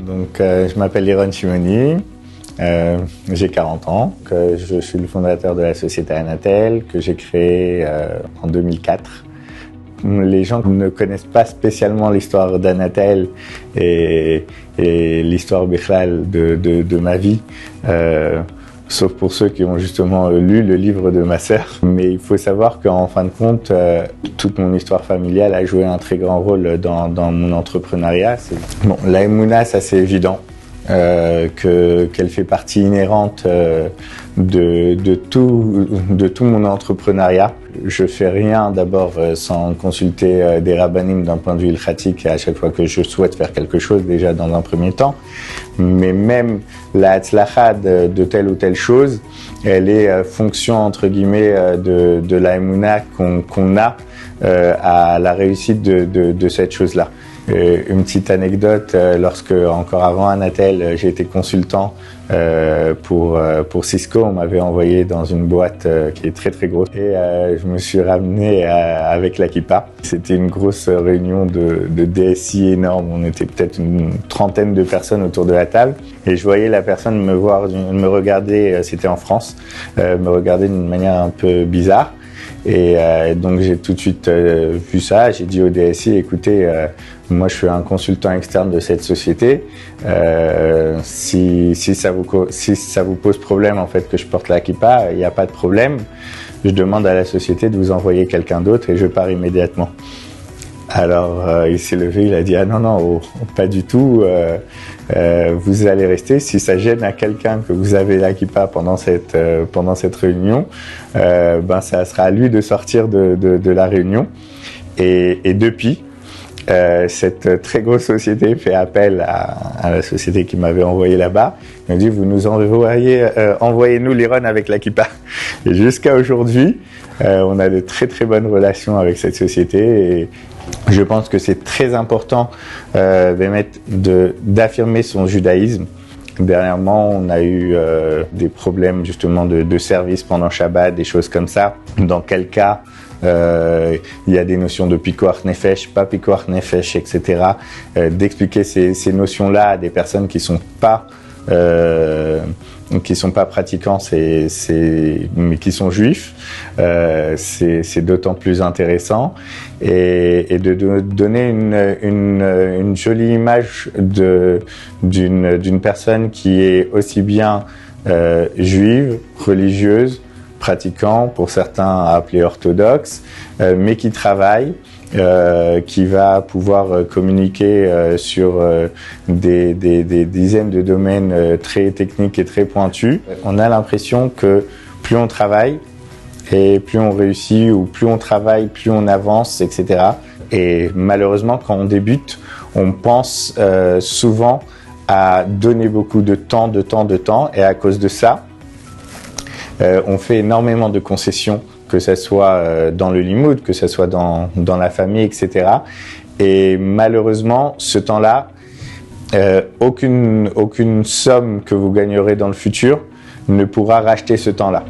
Donc, je m'appelle Liron Shimoni, j'ai 40 ans, je suis le fondateur de la société Anatel que j'ai créée en 2004. Les gens ne connaissent pas spécialement l'histoire d'Anatel et l'histoire bichlal de ma vie, sauf pour ceux qui ont justement lu le livre de ma sœur. Mais il faut savoir qu'en fin de compte, toute mon histoire familiale a joué un très grand rôle dans mon entrepreneuriat. Bon, la Emouna, ça c'est évident. Qu'elle fait partie inhérente de tout mon entrepreneuriat. Je fais rien d'abord sans consulter des rabbinim d'un point de vue ilchatique à chaque fois que je souhaite faire quelque chose, déjà dans un premier temps. Mais même la hatzlacha de telle ou telle chose, elle est fonction entre guillemets de la Emouna qu'on a à la réussite de cette chose-là. Une petite anecdote, lorsque, encore avant Anatel, j'ai été consultant pour Cisco, on m'avait envoyé dans une boîte qui est très très grosse et je me suis ramené avec la kippa. C'était une grosse réunion de DSI énorme, on était peut-être une trentaine de personnes autour de la table et je voyais la personne me regarder, c'était en France, me regarder d'une manière un peu bizarre. Et donc j'ai tout de suite vu ça, j'ai dit au DSI, écoutez, moi je suis un consultant externe de cette société, si ça vous pose problème en fait que je porte la kippa, il n'y a pas de problème, je demande à la société de vous envoyer quelqu'un d'autre et je pars immédiatement. Alors il s'est levé, il a dit non, pas du tout, vous allez rester. Si ça gêne à quelqu'un que vous avez la kippa pendant cette réunion, ça sera à lui de sortir de la réunion. Et depuis, cette très grosse société fait appel à la société qui m'avait envoyé là-bas. Il m'a dit vous nous envoyez-nous Liron avec la kippa. Et jusqu'à aujourd'hui, on a de très très bonnes relations avec cette société et je pense que c'est très important d'affirmer son judaïsme. Dernièrement, on a eu des problèmes justement de service pendant Shabbat, des choses comme ça. Dans quel cas il y a des notions de pikuach nefesh, pas pikuach nefesh, etc. D'expliquer ces notions-là à des personnes qui sont pas pratiquants, mais qui sont juifs, c'est d'autant plus intéressant et de donner une jolie image d'une personne qui est aussi bien juive, religieuse, pratiquant, pour certains appelés orthodoxe, mais qui travaille, qui va pouvoir communiquer sur des dizaines de domaines très techniques et très pointus. On a l'impression que plus on travaille et plus on réussit, ou plus on travaille, plus on avance, etc. Et malheureusement, quand on débute, on pense souvent à donner beaucoup de temps, et à cause de ça, on fait énormément de concessions, que ce soit dans le limoud, que ce soit dans la famille, etc. Et malheureusement, ce temps-là, aucune somme que vous gagnerez dans le futur ne pourra racheter ce temps-là.